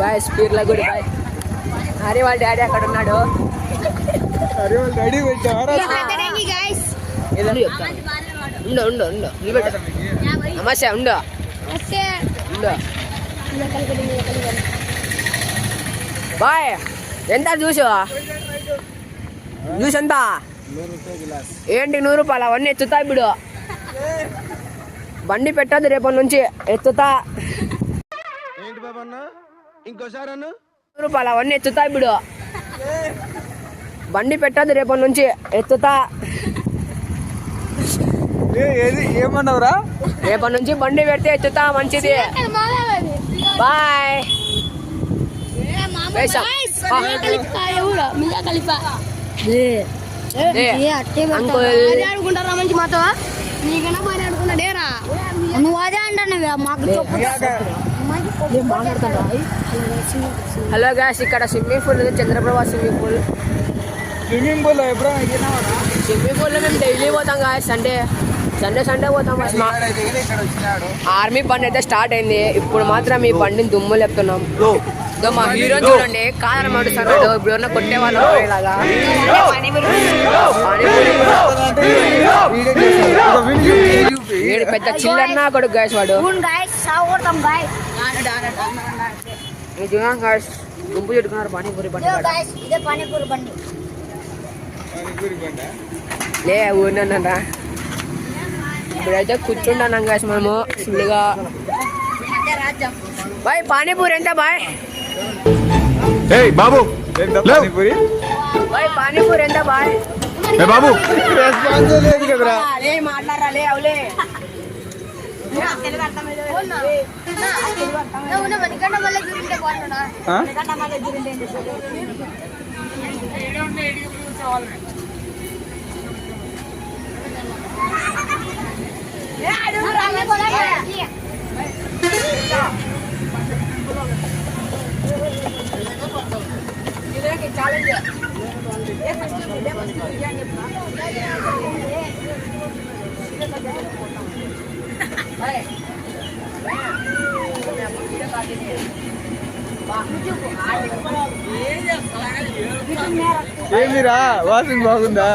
Guys పీర్ల గుడి bye. Hari వాళ్ళ డాడీ అక్కడ ఉన్నాడు. హరి వాళ్ళ డాడీ పెట్టారా? ఉండు నమస్తే ఉండు బాయ్. ఎంత జ్యూస్ ఎంత? ఏంటి 100 రూపాయలు? అవన్నీ ఎత్తుతా ఇప్పుడు. బండి పెట్టదు రేపటి నుంచి, ఎత్తుతా. ఇంకోసారి 100 రూపాయలు అవన్నీ ఎత్తుతా ఇప్పుడు. బండి పెట్టదు రేపటి నుంచి, ఎత్తుతా. ఏమన్నావురా? రేపటి నుంచి బండి పెడితే ఎత్తుతా. మంచిది బాయ్. ఆడుకుంటారా మంచి మాతో? నీకన్నా బాగా ఆడుకున్నాడేరా? నువ్వు అదే అంటున్నావు మాకు. హలో గాయ్స్, ఇక్కడ స్విమ్మింగ్ పూల్ ఉంది, Chandraprabha swimming pool. Swimming pool ఎప్పుడైనా స్విమ్మింగ్ పూల్ లో మేము డైలీ పోతాం గాయ్స్. సండే పోతాం. ఆర్మీ బండి అయితే స్టార్ట్ అయింది. ఇప్పుడు మాత్రం ఈ బండిని దుమ్ము లేపుతున్నాం. మా హీరో చూడండి, కాదన మడుస్తున్నాడు. ఇప్పుడు ఎవరన్నా కొట్టేవాళ్ళు ఇలాగా. పెద్ద చిల్లన్న కొడుకు గాయస్ వాడు. గుంపు చుట్టుకున్నారు పానీపూరి బండి. లే ఊరినరా. ఇప్పుడైతే కూర్చుంటాం గాయస్ మనము ఫుల్గా. బాయ్ పానీపూరి ఎంత బాయ్? బాబు బాయ్ పానీపూరి ఎంత బాయ్? బాబు రెస్పాన్స్ లేదు కదరా. మాట్లాడరా లే అవులే. ఏమిరా వాసింగ్ బాగుందా?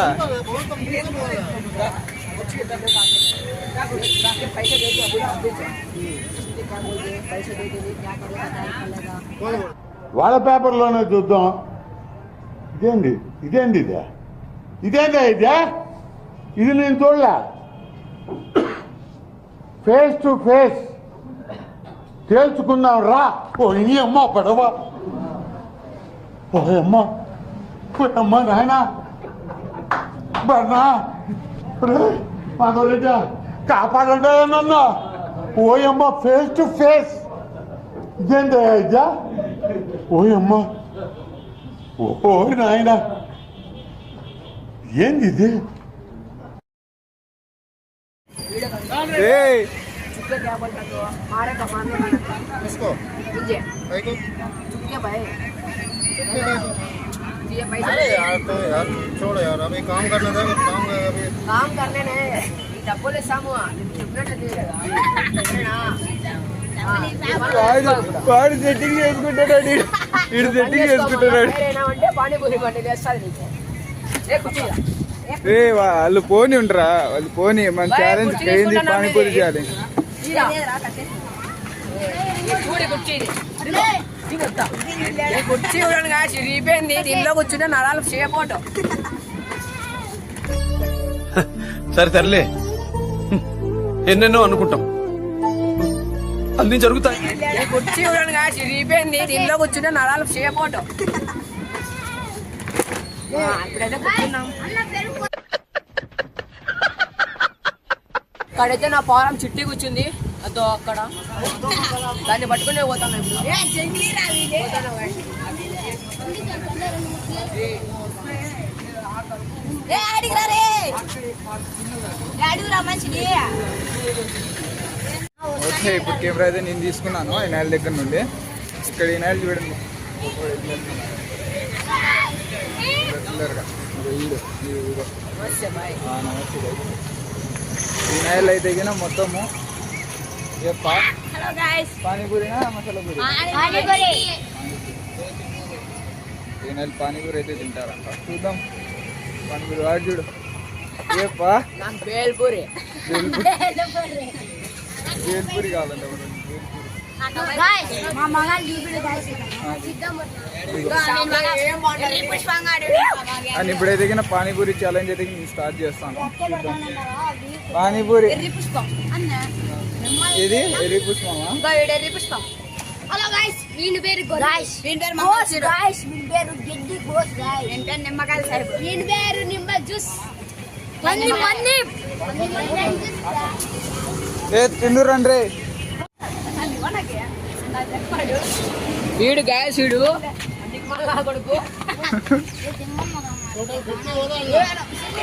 వాళ్ళ పేపర్లోనే చూద్దాం. ఇదేంది ఇదే ఇదేందా ఇది నేను చూడలే. ఫేస్ టు ఫేస్ తేల్చుకుందాం రా. ఓ నీ అమ్మ పడవ. అమ్మ నాయన బర్నా మాధవరెడ్డి కాపాడండి నన్ను. ఓయమ్మ ఫేస్ టు ఫేస్ ఇదేందా ఇదా? ఓయమ్మ ఓ నాయన ఏంది ఇది? अरे यार तो यार छोड़ो यार, अभी काम करना था. काम करने ने डब्बुले सामू వాడు సెట్టింగ్ చేసుకుంటాడు. ఇడు సెట్టింగ్ చేసుకుంటున్నాడు. పానీపూరి బండి చేస్తాను. వాళ్ళు పోని ఉండరా? వాళ్ళు పోని మన ఛాలెంజ్ అయింది. పానీపూరి చేయాలి. కుర్చీ చూడండి చిరిగిపోయింది. దీనిలో కూర్చుంటే నరాలు చేయపోటు. సరే తరలే, ఎన్నెన్నో అనుకుంటాం, అన్ని జరుగుతాయి. కుర్చీ చూడండి చిరిగిపోయింది. దీనిలో కూర్చుంటే నరాలు చేయపోటు. ఇప్పుడైతే కూర్చున్నాం. అక్కడైతే నా పారం చిట్టి కూర్చుంది. అదో అక్కడ దాన్ని పట్టుకునే పోతాను ఇప్పుడు. ఓకే, ఇప్పుడు కెమెరా అయితే నేను తీసుకున్నాను ఈ నేల దగ్గర నుండి. ఇక్కడ ఈ నేల చూడండి. ఈ నేల అయితే మొత్తము ఏప్పా హలో గైస్ పానీపూరినా మసాలా పూరి పానీపూరి ఈ నెల పానీపూరి అయితే తింటారంట చూద్దాం పానీపూరి వాడు చూడు ఏప్పా నాకు బేల్పూరి. బేల్పూరి కావాలంట గైస్ మా మగాలు చూపిడు గైస్ అని ఇప్పుడైతే కింద పానీపూరి ఛాలెంజ్ అయితే నేను స్టార్ట్ చేస్తాను చూద్దాం పానీపూరి ఇది ఎర్రి పుష్పమా హలో గైస్ వీని పేరు గైస్ వీని పేరు గోస్ గైస్ వీని పేరు గెడ్డి గోస్ గైస్ వీని పేరు నిమ్మకాయల సాహిబ్ వీని పేరు నిమ్మ జ్యూస్ మంది ఏ తిందురండి రే వీడు గ్యాస్ వీడు కొడుకు.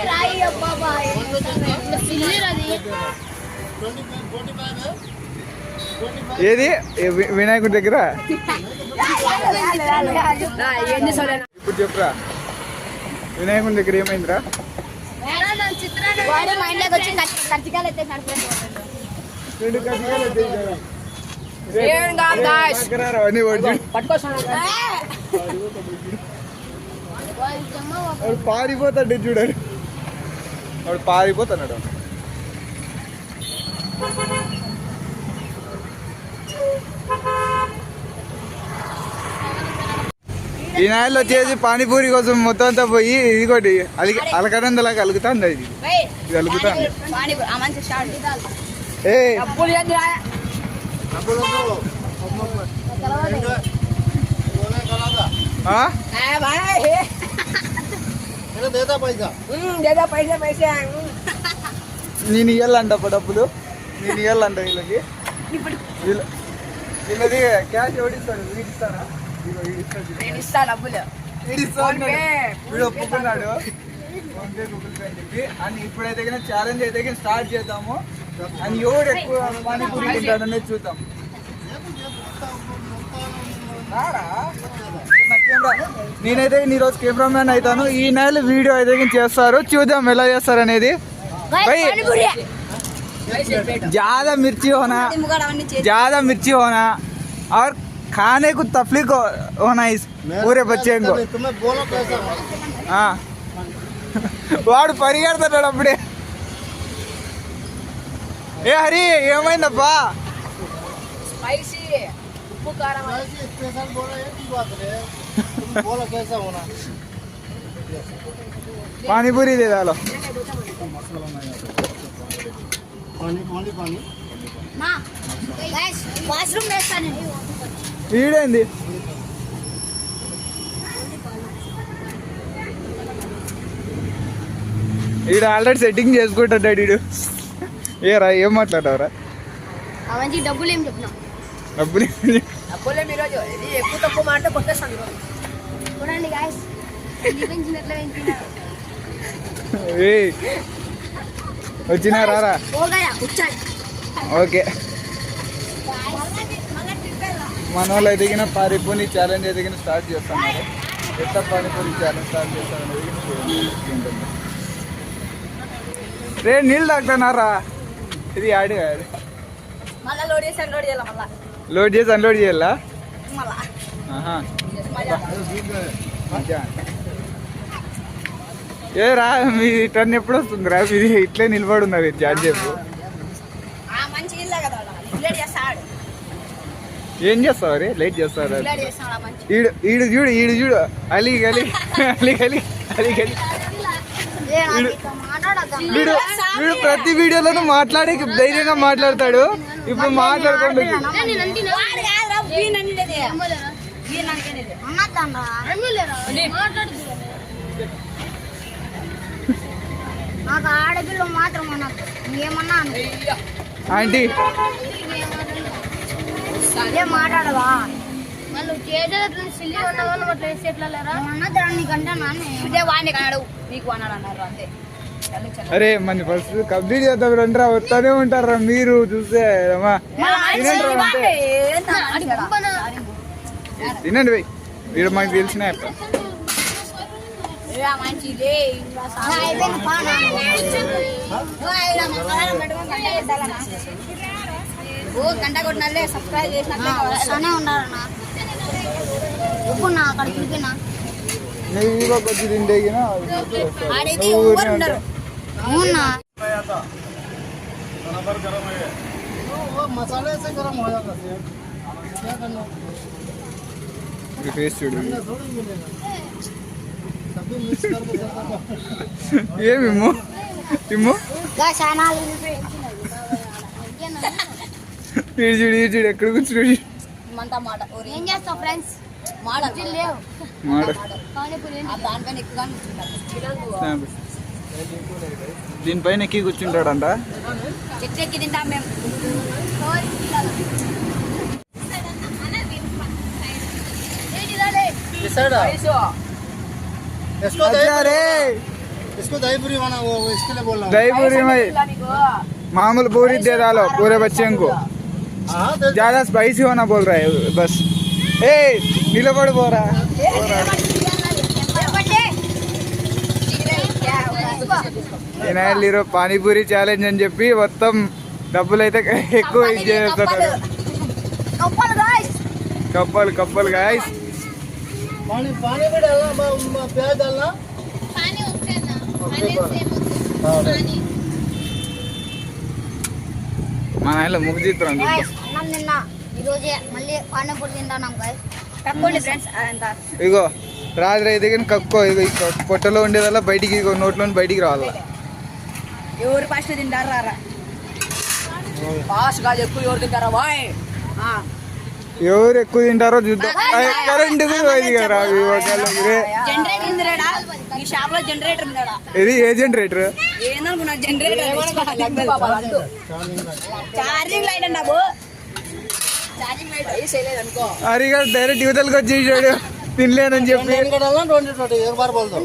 రాయి బాబా ఏది వినాయకుడి దగ్గర నా ఏం చేసావు ఇప్పుడు చెప్పురా వినాయకుడి దగ్గర ఏమైందిరా వాడు మైండ్ లోకి వచ్చి కచ్చికాయలు అయితే రెండు కజ్జికాయలు ఎత్తేసారా? ఏం కాదు guys. దగ్గర అన్నీ వాడు చూడు. పట్టుకొస్తాను. వాడు పారిపోతాడు చూడాడు వాడు పారిపోతున్నాడు ఈ నాయలు వచ్చేసి పానీపూరి కోసం మొత్తం అంతా పోయి ఇదిగోటి అలకడందలాగా అలుగుతుంది ఇది ఇది అలుగుతుంది ఏ డబ్బులు ఏందిరా? ఆ? దేదా పైసా. నేను ఇవ్వాలంట డబ్బులు నేను ఇవ్వాలంట వీళ్ళకి వీళ్ళది క్యాష్ ఎవడిస్తాడు వీడు ఇస్తాడా ఇదిగో వీడు ఇస్తాడు చూడు. నేను ఇస్తా డబ్బులు. వీడు ఇస్తాడు వీడు ఒప్పుకున్నాడు ఫోన్ పే గూగుల్ పే అని చెప్పి అని ఇప్పుడైతే కానీ ఛాలెంజ్ అయితే కానీ స్టార్ట్ చేద్దాము అని ఎవడు ఎక్కువ పానీపూరి తింటాడనేది చూద్దాం రారా? నా కెమెరా నేనైతే ఈరోజు కెమెరామ్యాన్ అవుతాను ఈ నెల వీడియో అయితే కానీ చేస్తారు చూద్దాం ఎలా చేస్తారు అనేది ज्यादा मिर्ची होना और खाने को तकलीफ होना इस पूरे बच्चे को तुम्हें बोलो कैसा हाँ వాడు పరిగెడతాడు అప్పుడే ఏ హరి ఏమైందప్పా స్పైసీ ఉప్పు కారం स्पेशल बोलो एक ही बात है तुम बोलो कैसा होना పానీపూరి దే దాలో पानी पानी पानी వాష్రూమ్ వేస్తానండి వీడేంది వీడు ఆల్రెడీ సెట్టింగ్ చేసుకుంటాడు వీడు ఏరా ఏం మాట్లాడవరా అవన్నీ డబ్బులు ఏం చెప్పినా డబ్బులు డబ్బులే ఈరోజు ఇది ఎక్కువ తక్కువ మాట కొట్టేస్తాను ఈరోజు. చూడండి గాయస్ పెంచినట్లే పెంచినారు ఏయ్ వచ్చినా రారా పోగాయా కూర్చోండి ఓకే మన వాళ్ళు ఎదిగిన పానీపూరి ఛాలెంజ్ ఎదిగిన స్టార్ట్ చేస్తున్నారు ఎంత పానీపూరి ఛాలెంజ్ స్టార్ట్ చేస్తారనేది ఉంటుంది రే నీళ్ళు తాగుతున్నారా ఇది ఆడి మళ్ళీ లోడ్ చేసి అన్లోడ్ చేయాలి మళ్ళా లోడ్ చేసి అన్లోడ్ చేయాలా మళ్ళా ఆహా. మజా. ఏ రా మీ టర్న్ ఎప్పుడు వస్తుంది రా మీది ఇట్లే నిలబడి ఉన్నారు చార్జ్ చెప్పు మంచి ఇల్లే కదా లేట్ చేస్తాడు ఏం చేస్తావు రే లేట్ చేస్తావు లేట్ చేస్తాడు మంచి ఈడు ఈడు చూడు ఈడు చూడు అలీ గలి అలీ గలి అలీ గలి వీడు వీడు ప్రతి వీడియోలోనూ మాట్లాడే ధైర్యంగా మాట్లాడతాడు ఇప్పుడు మాట్లాడుకోండి నాకు ఆడపిల్ల మాత్రం నాకు ఏమన్నా ఆంటీ ఏం మాట్లాడవా మళ్ళీ చేసేటట్లు సిల్లి ఉండవాళ్ళు అట్లా వేసి ఎట్లా లేరా అన్నదాన్ని కంటే నాన్నే ఇదే వాడిని కాడు నీకు అన్నాడు అన్నారు అంతే అరే మన ఫస్ట్ కంప్లీట్ చేద్దాం రండి రా వస్తానే ఉంటారా మీరు చూస్తే అమ్మా తినండి రా అంటే తినండి పోయి వీడు మాకు తెలిసిన గంట కొట్టినల్లే సబ్స్క్రైబ్ చేసినట్లే వస్తానే ఉన్నారన్నా ఇప్పుడు నా అక్కడ చూపినా నెయ్యిగా కొద్ది తింటేగినా ఆడైతే ఎవరు ఉండరు అవునా मसाले से गरम हो जाता है क्या करना టేస్ట్ చూడు थोड़ी मिलेगा सभी मिक्स करके चलता ఏమిమ్ము ఇమ్ము గా ఛానల్ ఈడు చూడు ఎక్కడ కూర్చున్నాడు మంట మాట ఏం చేస్తావు ఫ్రెండ్స్ మాట లేవు మాడ పానీపూరి దానిపైన ఎక్కువగా దీనిపైన ఎక్కి కూర్చుంటాడంట చెట్టు ఎక్కి తింటాం మేము इसको दही पूरी बना वो इसके लिए बोल रहा दही पूरी में मामूल पूरी दे डालो पूरे बच्चे को हाँ ज्यादा स्पाइसी होना बोल रहा है बस ए निलबड़ बोल रहा ఈరోజు పానీపూరి ఛాలెంజ్ అని చెప్పి మొత్తం డబ్బులు అయితే ఎక్కువ చేస్తున్నారు కప్పలు గాయస్ पानी पानी भी डालना प्याज डालना మా నాయన ముగ్గు చిత్రం అన్నం నిన్న ఈరోజే మళ్ళీ పానీపూరి తింటాం గాయస్ తక్కువ ఫ్రెండ్స్ అదంతా ఇగో రాత్రి అయితే కానీ కక్కో ఇగో పొట్టలో ఉండేదల్లా బయటికి ఇగో నోట్లో బయటికి రావాలి ఎవరు ఫస్ట్ తింటారు రారా ఫాస్ట్ గా ఎక్కువ ఎవరు తింటారా బాయ్ ఎవరు ఎక్కువ తింటారో చూద్దాం కరెంట్ జనరేటర్ ఉందిరా ఈ షాప్ లో జనరేటర్ ఉందా ఇది ఏ జనరేటర్ ఏందనుకున్నా జనరేటర్ చార్జింగ్ లైట్ అండి బాబు చార్జింగ్ లైట్ అనుకో అరిగా డైరెక్ట్ యువతలకు వచ్చేసాడు తినలేనని చెప్పి का डालना 20 एक बार बोल दो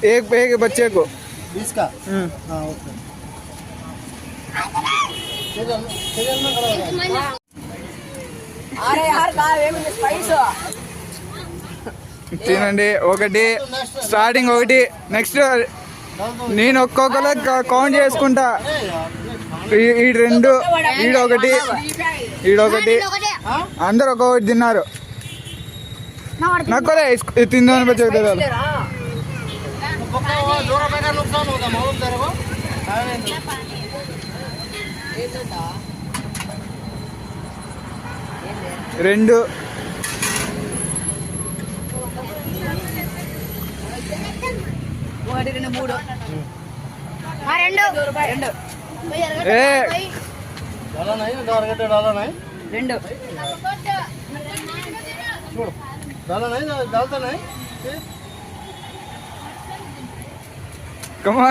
एक बच्चे को 20 का हाँ ओके सीरियल में करा అరే యార్ కావేమి స్పైస్ తినండి ఒకటి స్టార్టింగ్ ఒకటి నెక్స్ట్ నేను ఒక్కొక్కరు కౌంట్ చేసుకుంటా ఈడు రెండు ఈడొకటి అందరు ఒక్కొక్కటి తిన్నారు నాకు కూడా తిందామని వచ్చే जो रुपए का नुकसान होगा मालूम तेरे को రెండు ఒకటి రెండు మూడు రెండు ఏ डाला नहीं टारगेट डाला नहीं రెండు छोड़ डाला नहीं डालता नहीं కమా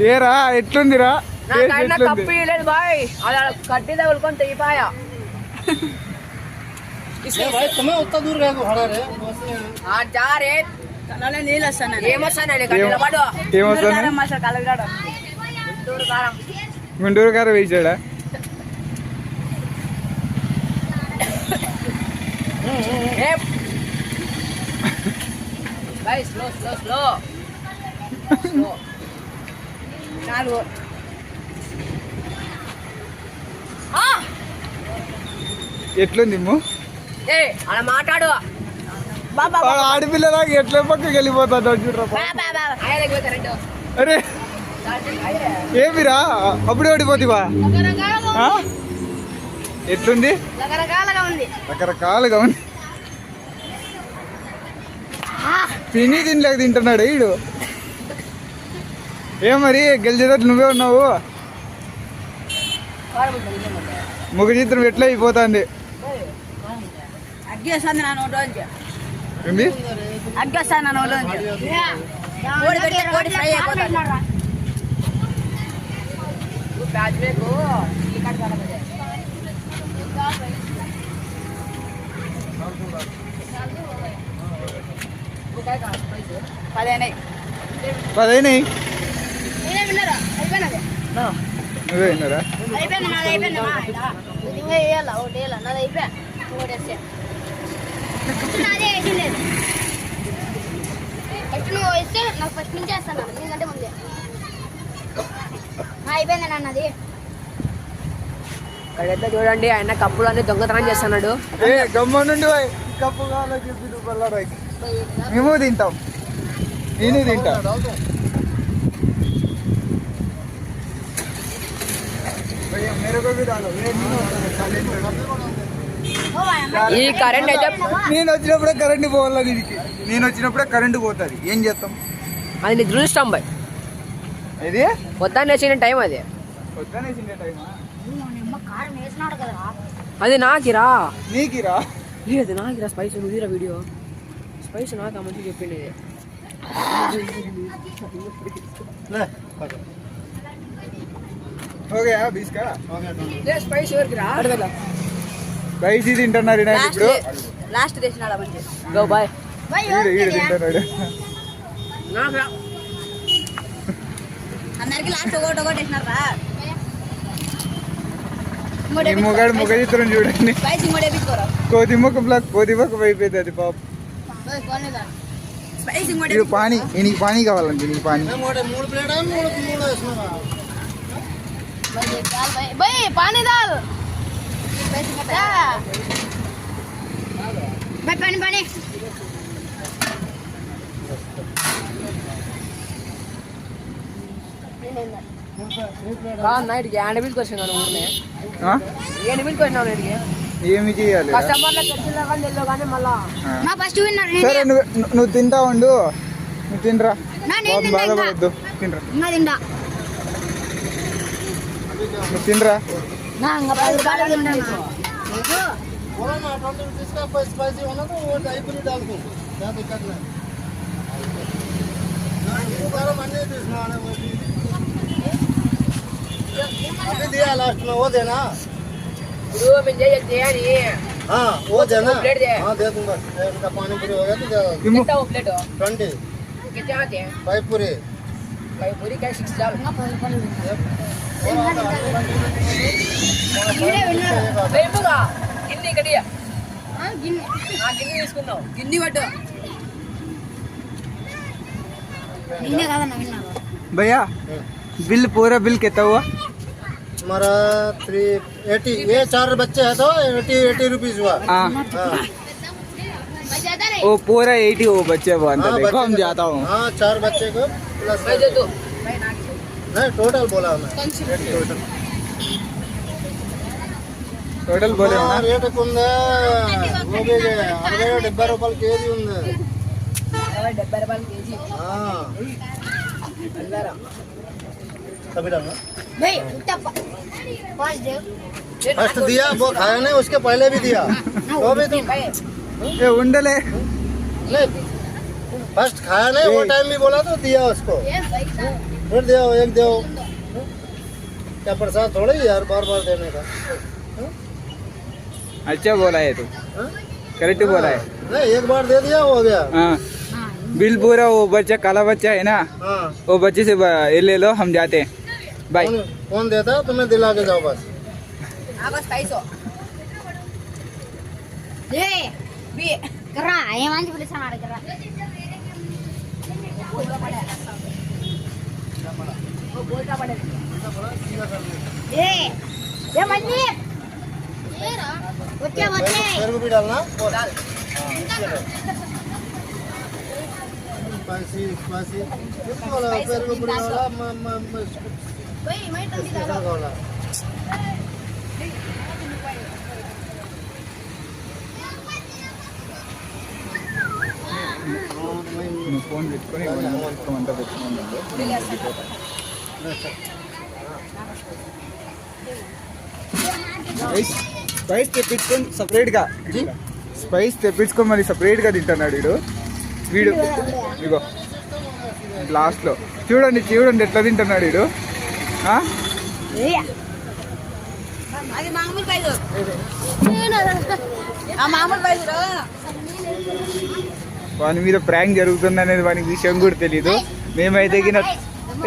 ఏరా ఎట్లుందిరా నాకైనా కప్పు ఇవ్వలేదు బాయ్ అలా కట్టి తగులుకొని తెగిపోయా ये भाई तुम्हें उतना दूर गए खड़ा रहे ఆ జారే కళ్ళలో నీళ్ళు వస్తాను ఏమొస్తానండి కట్టెల పాటు ఏమొస్తాను మసాలా కలగడం గుంటూరు కారం గుంటూరు కారం వేసాడా boy slow slow slow slow నాలుగు ఎట్లుంది ఇమ్ము? ఏ అలా మాట్లాడు ఆడపిల్లలాగా ఎట్లా పక్కకి వెళ్ళిపోతాడు చూడరా ఆయనకి కరెంట్ అరే ఏమిరా అప్పుడే ఓడిపోతివా ఎట్లుంది రకరకాలుగా ఉంది రకరకాలుగా ఉంది తినలేక తింటున్నాడు ఈడు ఏ మరి గెలిచేటట్టు నువ్వే ఉన్నావు ముఖ చిత్రం ఎట్లా అయిపోతుంది అగ్గేస్తాను నా నోట్లోంచి ఏంది అగ్గేస్తాను నా నోట్లోంచి కోడి పెడితే కోడి ఫ్రై అయిపోతుంది ప్యాజ్ ಬೇಕು ఈ కట్ కడపదే పదేనాయి 10 అయినాయి నేనే విన్నరా అయిపోయినది నువ్వే విన్నారా అయిపోయింది నాది అయిపోయింది ఇది ఇంకా వేయాలా ఒకటి వేయాలా నాది అయిపోయా ఒకటి వేస్తే నాదే వేసిండేది ఎట్టు నువ్వు వేస్తే నాకు ఫస్ట్ నుంచి వేస్తాను నీకంటే ముందే అయిపోయింది నాన్నది ఇక్కడైతే చూడండి ఆయన కప్పులు అన్ని దొంగతనం చేస్తున్నాడు. ఏ గమ్మ నుండి పోయి కప్పు కావాలో చెప్పి రూపాయలు మేము తింటాం, నేను తింటా. ఈ కరెంట్ అయితే నేను వచ్చినప్పుడే కరెంట్ పోవాలా దీనికి, నేను వచ్చినప్పుడే కరెంట్ పోతుంది, ఏం చేస్తాం? అది నీ దృష్టం బాయ్. ఇది పొద్దున్న వేసిన టైం అది. వద్దనే చిన్న టైమా? అది నాకిరా, నీకిరా? లేదు నాకిరా. స్పైస్ నువ్వురా వీడియో స్పైస్ నాకు మంచి చెప్పింది. ఓకే బీస్కా స్పైస్ ఎవరికి రా బైసి తింటున్నారు ఇప్పుడు. లాస్ట్ తెచ్చినాడు మంచి గో బాయ్. ఈడు తింటున్నాడు. నాకు రా అందరికి లాస్ట్ ఒకటి వేసినారా? ఈ మొగాడు మొగ చిత్రం చూడండి. స్పైసీ మోడే బిస్కోరా కోతి మొక్క బ్లాక్ కోతి మొక్క అయిపోయింది అది పాప. స్పైసీ మోడే ఇది పానీ, నీకు పానీ కావాలంటే నీకు పానీ. 3 ప్లేట్ 3 వేసినా भाई पानी डाल भाई पानी पानी నైట్ కి ఎండ బిల్కి వచ్చినాను ఊరినే. ఆ? ఎండ బిల్కి వచ్చినాను నైట్కి. ఏమి చేయాలి? కస్టమర్ల చర్చలో కానీ తెల్లో కానీ మళ్ళా నా ఫస్ట్ విన్నర్ సరే నువ్వు తింటా ఉండు, నువ్వు తినరా, నా నేను తింటా బాధపడద్దు, తినరా నా తింటా నువ్వు తినరా. నా ఇంకా 10 రూపాయలు తింటా बोला ना 20 रुपीस का स्पाइसी होना तो वो ढाई पूरी डाल दूँ, क्या दिक्कत नहीं। वो गरम अन्य पीसना आने वो भी अभी दिया लास्ट में वो देना। ఇప్పుడు మేము చేయాలి. हाँ वो देना, प्लेट दे। हाँ दे दूंगा। इनका पानी पूरी हो गया तो दे दूंगा। తిమ్ము. ఎంత ప్లేట్ 20 कितने आते हैं? 5 पूरी भाई पूरी क्या 6 डाल ఇదే విన్నర్ వేపుగా గిన్ని కడియా గిన్నె ఆ గిన్ని తీసుకున్నావు. గిన్ని పట్టు. నిన్నే కాదన్న విన్నర్ भैया बिल पूरा बिल कितना हुआ? हमारा 380, ये 4 बच्चे हैं तो 80 रुपीज हुआ। हाँ हाँ बजाता रे वो पूरा 80 वो बच्चे वो अंदर हाँ, देखो हम बच्चे जाता हूँ. हाँ 4 बच्चे को प्लस भाई दे दो. नहीं टोटल बोला मैं टोटल बोले हो ना? రేట్ ఉంది గోబీ 60-70 రూపాయలు కేజీ ఉంది. 70 రూపాయలు కేజీ. कभी डालना भाई तब पांच दे फर्स्ट दिया वो खाया नहीं, उसके पहले भी दिया तो भी तुम ये उंडले नहीं फर्स्ट खाया नहीं, वो टाइम भी बोला तो दिया उसको, ये भाई फिर दिया एक दो। क्या प्रसाद थोड़ा ही यार बार बार देने का। अच्छा बोला है तू, हाँ? करेक्ट बोला है. नहीं एक बार दे दिया हो गया। हाँ बिल पूरा वो बच्चा काला बच्चा है ना, हाँ वो बच्चे से ये ले लो, हम जाते हैं बाय. कौन देता है तुम्हें, दिला के जाओ बस। ఆ బస్ పైసో. दे बी करा ये मान पुलिस आना करा ए ये मन्नी ये रा बच्चे बच्चे पेड़ को भी डालना डाल. स्पाइसी स्पाइसी वाला पेड़ को भी डालना भाई मैं तो दिखा वाला ఫోన్ పెట్టుకొని అంతా పెట్టుకున్నాను. స్పైస్ తెప్పించుకొని సపరేట్గా స్పైస్ తెప్పించుకొని మరి సపరేట్గా తింటున్నాడు వీడు ఇగో లాస్ట్లో చూడండి చూడండి ఎట్లా తింటున్నాడు వీడు. అది మామూలు పైసో. ఆ మామూలు పైసలు వాని మీద ప్రాంక్ జరుగుతుంది అనేది వానికి విషయం కూడా తెలీదు. మేమైతే గిన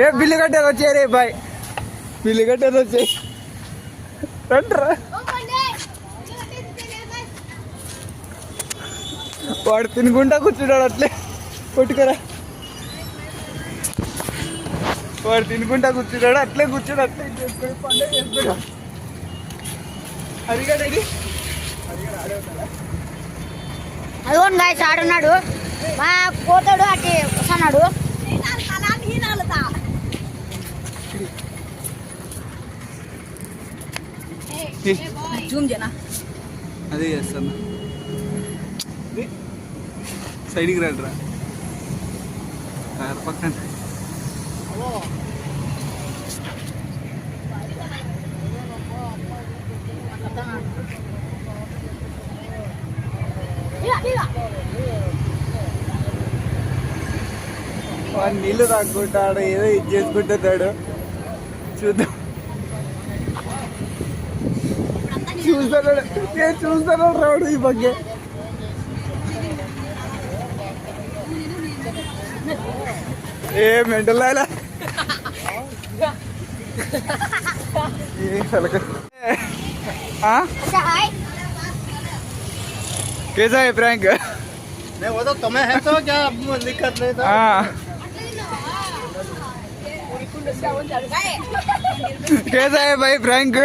ఏ బిల్లు కట్టేది వచ్చాయి రే బాయ్, బిల్లు కట్టేది వచ్చాయి రండ్రా. వాడు తినుకుంటా కూర్చున్నాడు అట్లే కొట్టుకోరా, వాడు తినుకుంటా కూర్చున్నాడు అట్లే కూర్చోడు అట్లే చేసుకొని పండుగ చేసుకున్నాడు. హరిగడేది అదిగోండి గాయస్ ఆడున్నాడు మా పోతాడు అటు వస్తున్నాడు జూమ్ చేయనా అదే చేస్తాను సైడ్కి రండిరా పక్కన వాడు నీళ్ళు తాక్కుంటాడు ఏదో ఇది చేసుకుంటున్నాడు చూద్దాం చూస్తాడు రాడు ఈ ಬಗ್ಗೆ ఏ మెంటల్ లాయలా कैसा है प्रैंक नहीं वो तो तुम्हें है तो क्या दिक्कत नहीं था कैसा है भाई प्रैंक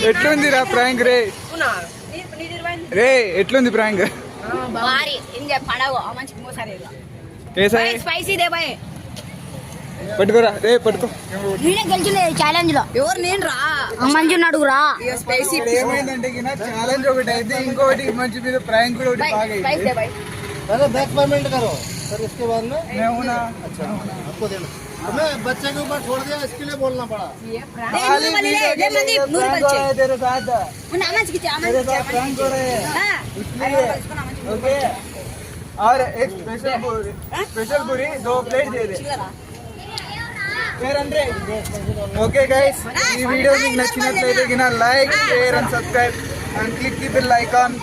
ఎట్లుందిరా ప్రాంక్ రే రే ఎట్లుంది ప్రాంక్ భారీ ఇంజ పడవ మంచి మోసారే कैसा है స్పైసీ దే బాయ్ పట్టుకోరా రే పట్టుకో నేనే గెలిచింది ఛాలెంజ్ లో ఎవరు నేను రా మంజుని అడుగురా స్పైసీ ఏమైందంటే ఛాలెంజ్ ఒకటి అయితే ఇంకొకటి మంచి మీద ప్రాంక్ కూడా ఒకటి బాగా స్పైస్ దే బాయ్ पहले बैक पेमेंट करो फिर इसके बाद में మేమునా अच्छा आपको देना हमें बच्चे के ऊपर छोड़ दिया इसके लिए बोलना पड़ा तेरे साथ అమ్మాయికి तेरे साथ प्रैंक हो रहे हैं इसलिए ओके और एक स्पेशल पूरी 2 प्लेट दे दे ఓకే గైస్ ఈ వీడియో మీకు నచ్చినట్లయితే like share and subscribe and click the bell icon